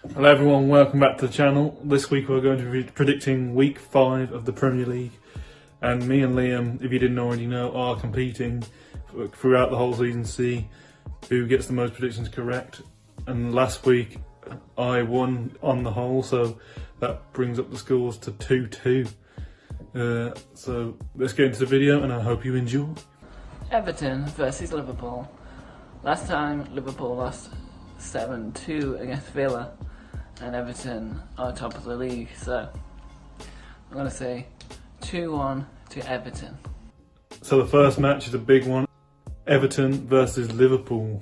Hello everyone, welcome back to the channel. This week we're going to be predicting week 5 of the Premier League, and me and Liam, if you didn't already know, are competing throughout the whole season to see who gets the most predictions correct. And last week I won on the whole, so that brings up the scores to 2-2. So let's get into the video and I hope you enjoy. Everton versus Liverpool. Last time Liverpool lost 7-2 against Villa, and Everton are top of the league, so I'm going to say 2-1 to Everton. So the first match is a big one, Everton versus Liverpool,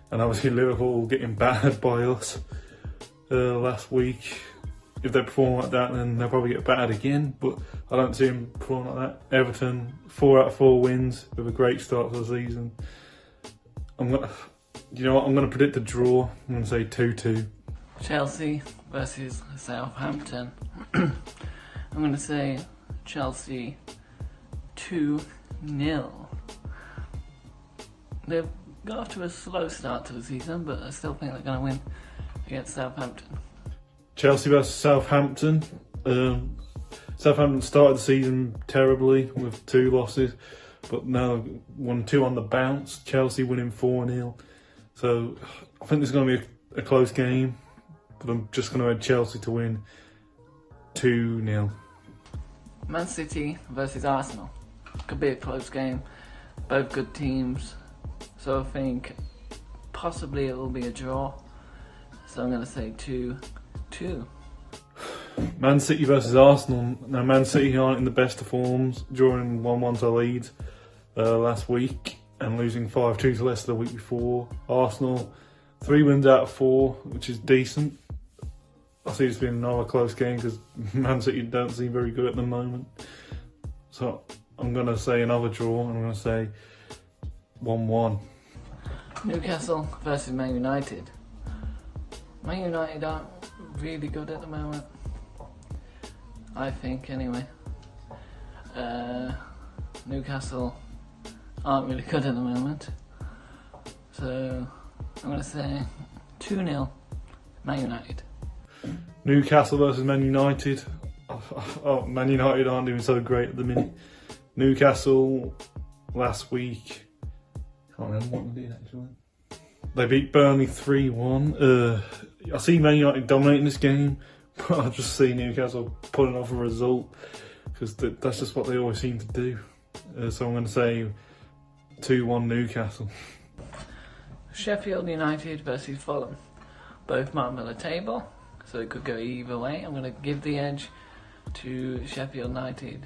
and obviously Liverpool getting battered by us last week. If they perform like that, then they'll probably get battered again, but I don't see them performing like that. Everton, 4 out of 4 wins with a great start to the season. I'm going to predict a draw. I'm going to say 2-2. Chelsea versus Southampton. I'm going to say Chelsea 2-0. They've got off to a slow start to the season, but I still think they're going to win against Southampton. Chelsea versus Southampton. Southampton started the season terribly with 2 losses, but now they've won 2 on the bounce. Chelsea winning 4-0. So I think this is going to be a close game, but I'm just going to add Chelsea to win 2-0. Man City versus Arsenal. Could be a close game. Both good teams. So I think possibly it will be a draw. So I'm going to say 2-2. Man City versus Arsenal. Now Man City aren't in the best of forms, drawing 1-1 to Leeds last week and losing 5-2 to Leicester the week before. Arsenal, 3 wins out of 4, which is decent. I see this being another close game because Man City don't seem very good at the moment. So I'm going to say another draw. I'm going to say 1-1. Newcastle versus Man United. Man United aren't really good at the moment, I think, anyway. Newcastle aren't really good at the moment, so I'm going to say 2-0 Man United. Newcastle versus Man United. Oh, Man United aren't doing so great at the minute. Newcastle last week, I can't remember what they did actually. They beat Burnley 3-1. I see Man United dominating this game, but I just see Newcastle pulling off a result because that's just what they always seem to do. So I'm going to say 2-1 Newcastle. Sheffield United versus Fulham. Both bottom of the table, so it could go either way. I'm going to give the edge to Sheffield United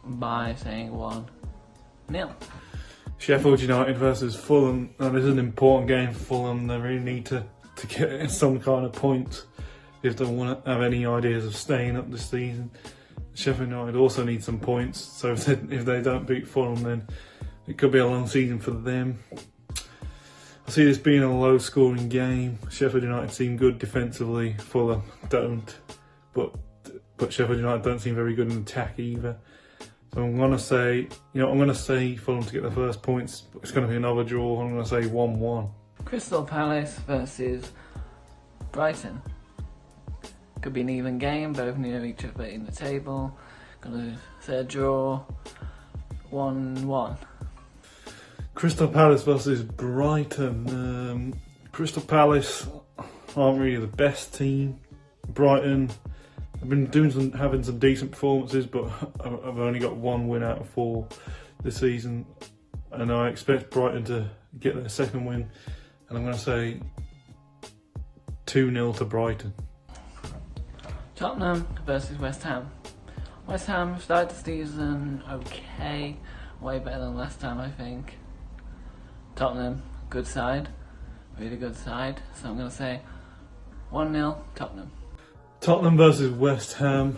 by saying 1-0. Sheffield United versus Fulham. Now, this is an important game for Fulham. They really need to get some kind of points if they want to have any ideas of staying up this season. Sheffield United also need some points, so if they don't beat Fulham, then it could be a long season for them. I see this being a low scoring game. Sheffield United seem good defensively, Fulham don't, but Sheffield United don't seem very good in attack either. So I'm going to say, Fulham to get the first points, but it's going to be another draw. I'm going to say 1-1. Crystal Palace versus Brighton. Could be an even game, both near each other in the table. Gonna say a draw, 1-1. Crystal Palace versus Brighton. Crystal Palace aren't really the best team. Brighton have been having some decent performances, but I've only got 1 win out of 4 this season, and I expect Brighton to get their second win, and I'm going to say 2-0 to Brighton. Tottenham versus West Ham. West Ham started the season okay, way better than last time I think. Tottenham, good side, really good side, so I'm going to say 1-0 Tottenham. Tottenham versus West Ham.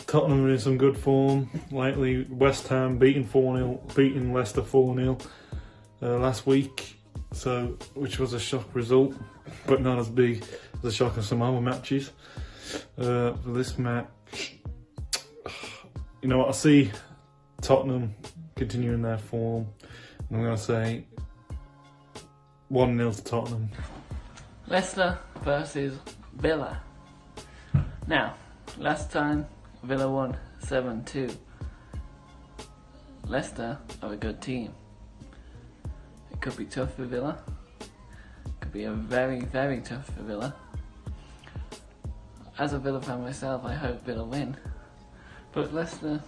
Tottenham are in some good form lately. West Ham beating Leicester 4-0 last week, which was a shock result, but not as big as the shock of some other matches. For this match, you know what, I see Tottenham continuing their form, and I'm going to say 1-0 to Tottenham. Leicester versus Villa. Now, last time Villa won 7-2. Leicester are a good team. It could be tough for Villa. It could be a very, very tough for Villa. As a Villa fan myself, I hope Villa win. But Leicester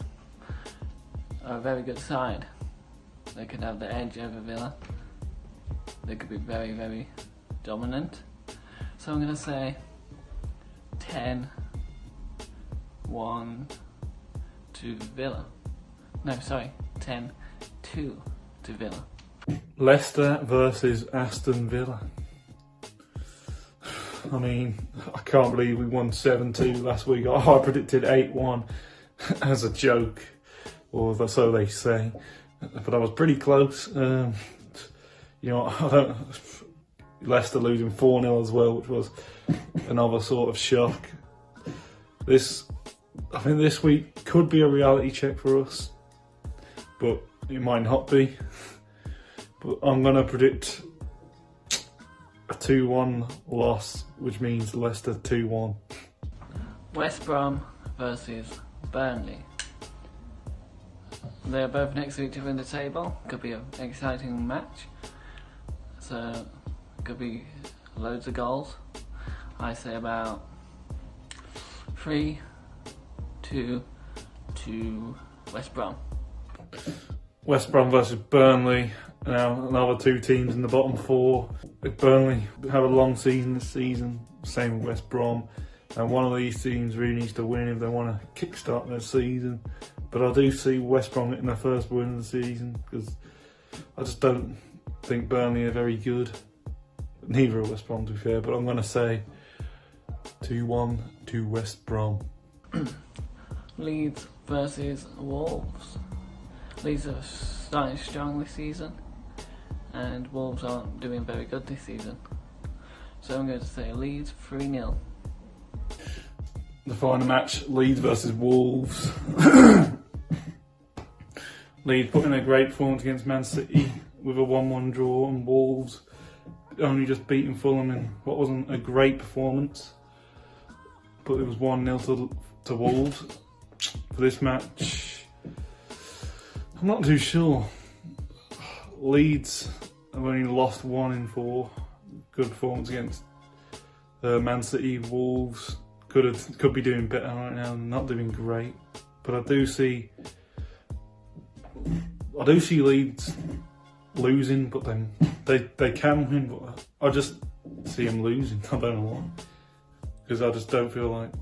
are a very good side. They could have the edge over Villa. They could be very, very dominant. So I'm going to say 10-1 to Villa. No, sorry, 10-2 to Villa. Leicester versus Aston Villa. I mean, I can't believe we won 7-2 last week. I predicted 8-1 as a joke, or so they say. But I was pretty close. Leicester losing 4-0 as well, which was another sort of shock. I think this week could be a reality check for us, but it might not be. But I'm going to predict a 2-1 loss, which means Leicester 2-1. West Brom versus Burnley. They're both next to each other in the table. Could be an exciting match. So, could be loads of goals. I say about 3-2 to West Brom. West Brom versus Burnley. Now, another two teams in the bottom four. Burnley have a long season this season, same with West Brom. And one of these teams really needs to win if they want to kickstart their season. But I do see West Brom getting their first win of the season, because I just don't think Burnley are very good. Neither are West Brom, to be fair, but I'm going to say 2-1 to West Brom. Leeds versus Wolves. Leeds are starting strong this season, and Wolves aren't doing very good this season. So I'm going to say Leeds 3-0. The final match, Leeds versus Wolves. Leeds put in a great performance against Man City with a 1-1 draw, and Wolves only just beating Fulham in what wasn't a great performance, but it was 1-0 to Wolves. For this match, I'm not too sure. Leeds have only lost 1 in 4. Good performance against Man City. Wolves could be doing better right now, not doing great. But I do see Leeds losing, but then they can win. But I just see them losing. I don't know why, because I just don't feel like.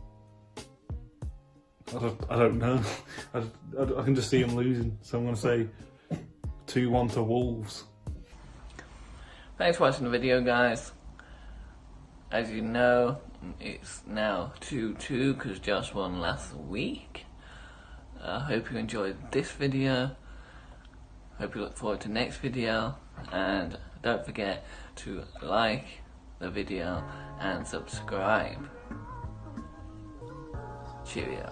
I don't know. I can just see them losing. So I'm going to say 2-1 to Wolves. Thanks for watching the video, guys. As you know, it's now 2-2 because Josh won last week. I hope you enjoyed this video. Hope you look forward to next video. And don't forget to like the video and subscribe. Cheerio.